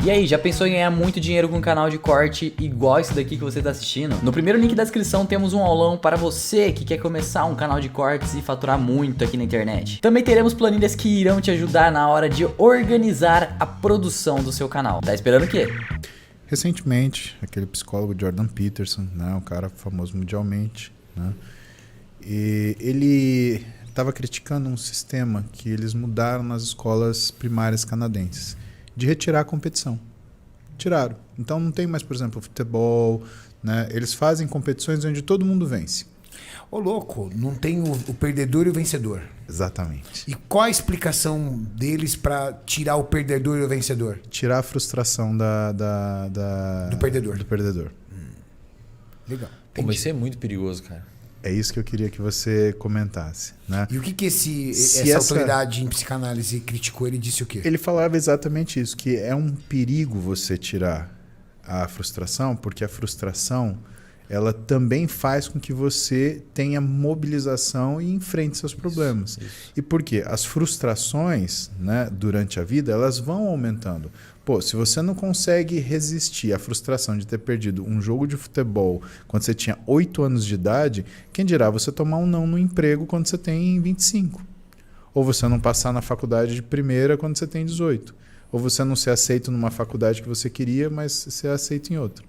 E aí, já pensou em ganhar muito dinheiro com um canal de corte igual esse daqui que você está assistindo? No primeiro link da descrição temos um aulão para você que quer começar um canal de cortes e faturar muito aqui na internet. Também teremos planilhas que irão te ajudar na hora de organizar a produção do seu canal. Tá esperando o quê? Recentemente, aquele psicólogo Jordan Peterson, né, um cara famoso mundialmente, né, e ele estava criticando um sistema que eles mudaram nas escolas primárias canadenses, de retirar a competição. Tiraram. Então não tem mais, por exemplo, futebol, né? Eles fazem competições onde todo mundo vence. Ô louco, não tem o perdedor e o vencedor. Exatamente. E qual a explicação deles para tirar o perdedor e o vencedor? Tirar a frustração Do perdedor. Do perdedor. Legal. Pô, mas isso é muito perigoso, cara. É isso que eu queria que você comentasse, né? E o que essa autoridade em psicanálise criticou? Ele disse o quê? Ele falava exatamente isso, que é um perigo você tirar a frustração, porque a frustração ela também faz com que você tenha mobilização e enfrente seus problemas. Isso. E por quê? As frustrações, né, durante a vida, elas vão aumentando. Pô, se você não consegue resistir à frustração de ter perdido um jogo de futebol quando você tinha 8 anos de idade, quem dirá você tomar um não no emprego quando você tem 25? Ou você não passar na faculdade de primeira quando você tem 18? Ou você não ser aceito numa faculdade que você queria, mas ser aceito em outra?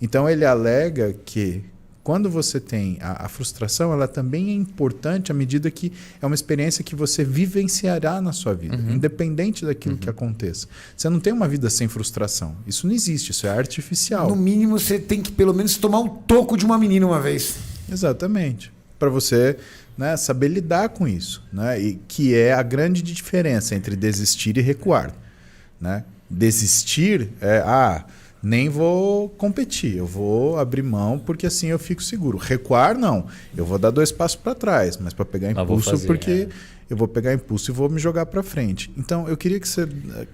Então ele alega que quando você tem a frustração, ela também é importante à medida que é uma experiência que você vivenciará na sua vida, independente daquilo que aconteça. Você não tem uma vida sem frustração. Isso não existe, isso é artificial. No mínimo, você tem que pelo menos tomar um toco de uma menina uma vez. Exatamente. Para você, né, saber lidar com isso. Né? E que é a grande diferença entre desistir e recuar. Né? Desistir é... nem vou competir, eu vou abrir mão porque assim eu fico seguro. Recuar, não. Eu vou dar 2 passos para trás, mas para pegar impulso, eu vou pegar impulso e vou me jogar para frente. Então, eu queria que você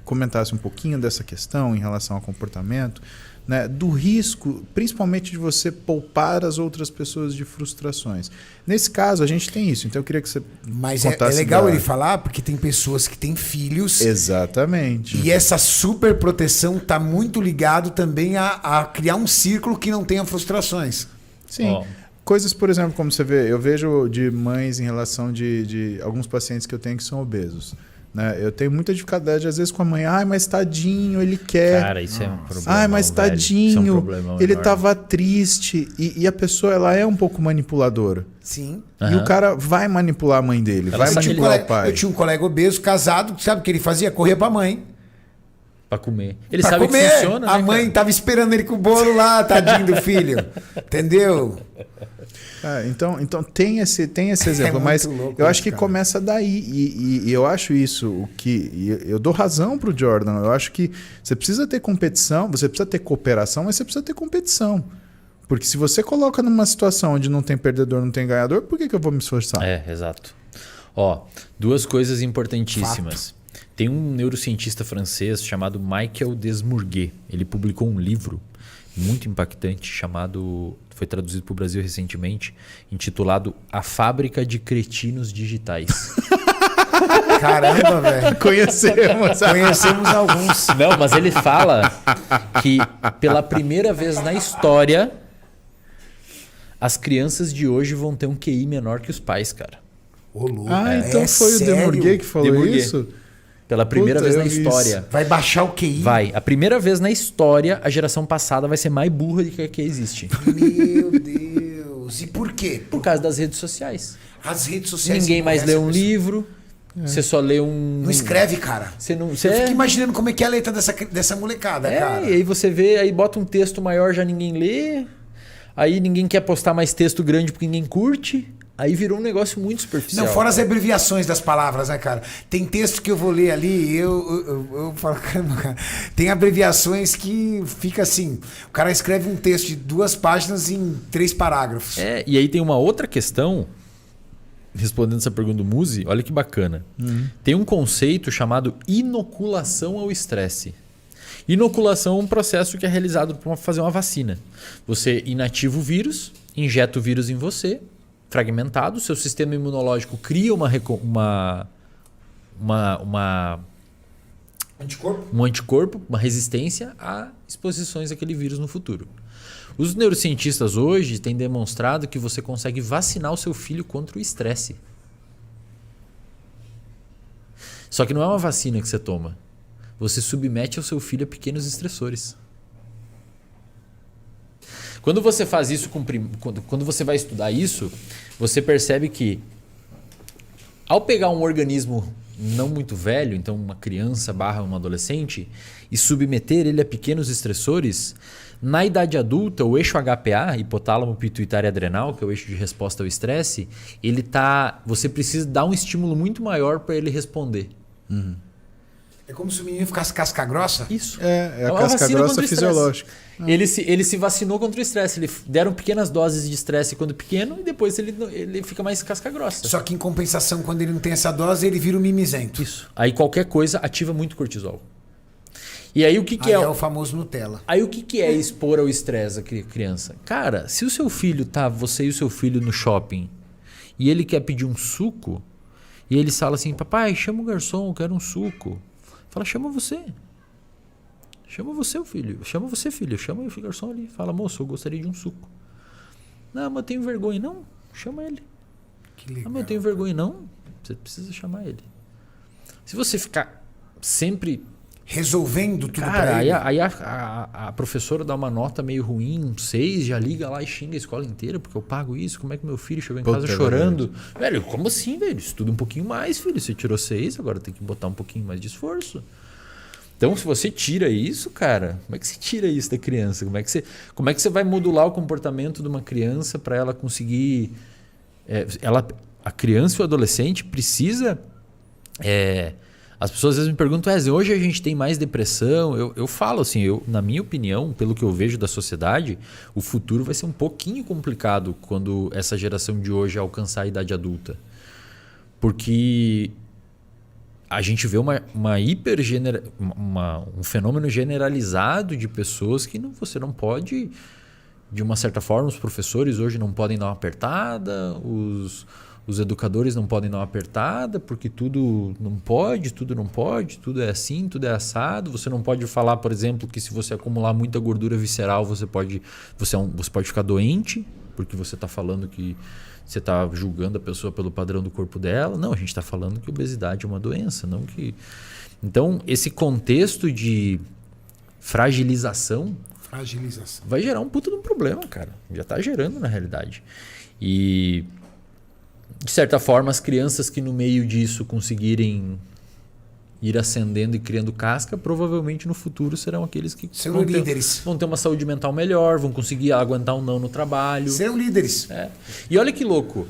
comentasse um pouquinho dessa questão em relação ao comportamento, né, do risco, principalmente de você poupar as outras pessoas de frustrações. Nesse caso, a gente tem isso. Então, eu queria que você contasse. É legal ele falar, porque tem pessoas que têm filhos. Exatamente. E essa super proteção está muito ligado também a criar um círculo que não tenha frustrações. Sim. Coisas, por exemplo, como você vê, eu vejo de mães em relação de alguns pacientes que eu tenho que são obesos. Né? Eu tenho muita dificuldade, às vezes, com a mãe. Ai, mas tadinho, ele quer. Cara, isso é um problema. Ai, mas tadinho, ele estava triste. E a pessoa, ela é um pouco manipuladora. Sim. E o cara vai manipular a mãe dele, vai manipular o pai. Eu tinha um colega obeso, casado, sabe o que ele fazia? Corria pra mãe. Pra comer. Ele sabe que funciona, né, a mãe tava esperando ele com o bolo lá, tadinho do filho. Entendeu? Então tem esse exemplo, mas louco, eu acho que começa daí e eu acho isso eu dou razão pro Jordan. Eu acho que você precisa ter competição, você precisa ter cooperação, mas você precisa ter competição. Porque se você coloca numa situação onde não tem perdedor, não tem ganhador, por que eu vou me esforçar? Exato. Ó, 2 coisas importantíssimas. Fato. Tem um neurocientista francês chamado Michael Desmourguet. Ele publicou um livro muito impactante foi traduzido para o Brasil recentemente, intitulado A Fábrica de Cretinos Digitais. Caramba, velho. Conhecemos alguns. Não, mas ele fala que pela primeira vez na história as crianças de hoje vão ter um QI menor que os pais, cara. Ô, louco. Então foi o Desmourguet que falou isso? Pela primeira vez na história. Vai baixar o QI? Vai. A primeira vez na história, a geração passada vai ser mais burra do que a que existe. Meu Deus. E por quê? Por causa das redes sociais. As redes sociais. Ninguém mais lê um livro. Você só lê um... Não escreve, cara. Eu fico imaginando como é que é a letra dessa molecada, cara. E aí você vê, aí bota um texto maior, já ninguém lê. Aí ninguém quer postar mais texto grande porque ninguém curte. Aí virou um negócio muito superficial. Não, fora as abreviações das palavras, né, cara? Tem texto que eu vou ler ali eu falo, caramba, cara. Tem abreviações que fica assim. O cara escreve um texto de 2 páginas em 3 parágrafos. E aí tem uma outra questão, respondendo essa pergunta do Muzi, olha que bacana. Tem um conceito chamado inoculação ao estresse. Inoculação é um processo que é realizado para fazer uma vacina. Você inativa o vírus, injeta o vírus em você, fragmentado, seu sistema imunológico cria Anticorpo? Um anticorpo, uma resistência a exposições àquele vírus no futuro. Os neurocientistas hoje têm demonstrado que você consegue vacinar o seu filho contra o estresse. Só que não é uma vacina que você toma. Você submete ao seu filho a pequenos estressores. Quando você faz isso quando você vai estudar isso, você percebe que ao pegar um organismo não muito velho, então uma criança / um adolescente, e submeter ele a pequenos estressores, na idade adulta, o eixo HPA, hipotálamo pituitário adrenal, que é o eixo de resposta ao estresse, você precisa dar um estímulo muito maior para ele responder. É como se o menino ficasse casca grossa? Isso. É a uma casca vacina grossa contra o estresse. fisiológica. Ele se vacinou contra o estresse. Deram pequenas doses de estresse quando pequeno e depois ele fica mais casca grossa. Só que em compensação, quando ele não tem essa dose, ele vira um mimizento. Isso. Aí qualquer coisa ativa muito cortisol. E aí o que Aí é? é o famoso Nutella. Aí o que é expor ao estresse a criança? Cara, se o seu filho você e o seu filho no shopping e ele quer pedir um suco e ele fala assim: papai, chama o garçom, eu quero um suco. Fala, chama você. Chama você, filho. Chama você, filho. Chama o garçom ali. Fala, moço, eu gostaria de um suco. Não, mas eu tenho vergonha. Não, chama ele. Que legal. Ah, mas eu tenho vergonha. Não, você precisa chamar ele. Se você ficar sempre... Resolvendo tudo Cara, pra ele. aí a professora dá uma nota meio ruim, um 6, já liga lá e xinga a escola inteira, porque eu pago isso, como é que meu filho chegou em casa chorando? Velho, como assim, velho? Estuda um pouquinho mais, filho. Você tirou 6, agora tem que botar um pouquinho mais de esforço. Então, se você tira isso, cara, como é que você tira isso da criança? Como é que você vai modular o comportamento de uma criança para ela conseguir... a criança e o adolescente precisa... As pessoas às vezes me perguntam, hoje a gente tem mais depressão. Eu falo assim, na minha opinião, pelo que eu vejo da sociedade, o futuro vai ser um pouquinho complicado quando essa geração de hoje alcançar a idade adulta. Porque a gente vê um fenômeno generalizado de pessoas que você não pode, de uma certa forma, os professores hoje não podem dar uma apertada, os educadores não podem dar uma apertada, porque tudo não pode, tudo é assim, tudo é assado. Você não pode falar, por exemplo, que se você acumular muita gordura visceral, você pode ficar doente, porque você está falando que você está julgando a pessoa pelo padrão do corpo dela. Não, a gente está falando que obesidade é uma doença, não que... Então, esse contexto de fragilização vai gerar um puta de um problema, cara. Já está gerando, na realidade. E... de certa forma, as crianças que no meio disso conseguirem ir ascendendo e criando casca, provavelmente no futuro serão aqueles que serão líderes. Vão ter uma saúde mental melhor, vão conseguir aguentar um não no trabalho. Serão líderes. E olha que louco,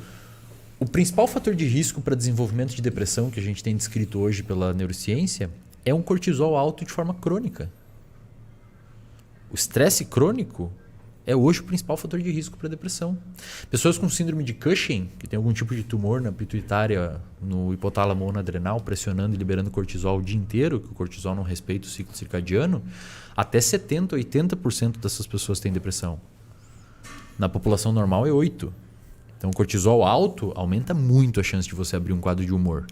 o principal fator de risco para desenvolvimento de depressão que a gente tem descrito hoje pela neurociência é um cortisol alto de forma crônica. O estresse crônico é hoje o principal fator de risco para depressão. Pessoas com síndrome de Cushing, que tem algum tipo de tumor na pituitária, no hipotálamo ou na adrenal, pressionando e liberando cortisol o dia inteiro, que o cortisol não respeita o ciclo circadiano, até 70%, 80% dessas pessoas têm depressão. Na população normal é 8%. Então, o cortisol alto aumenta muito a chance de você abrir um quadro de humor.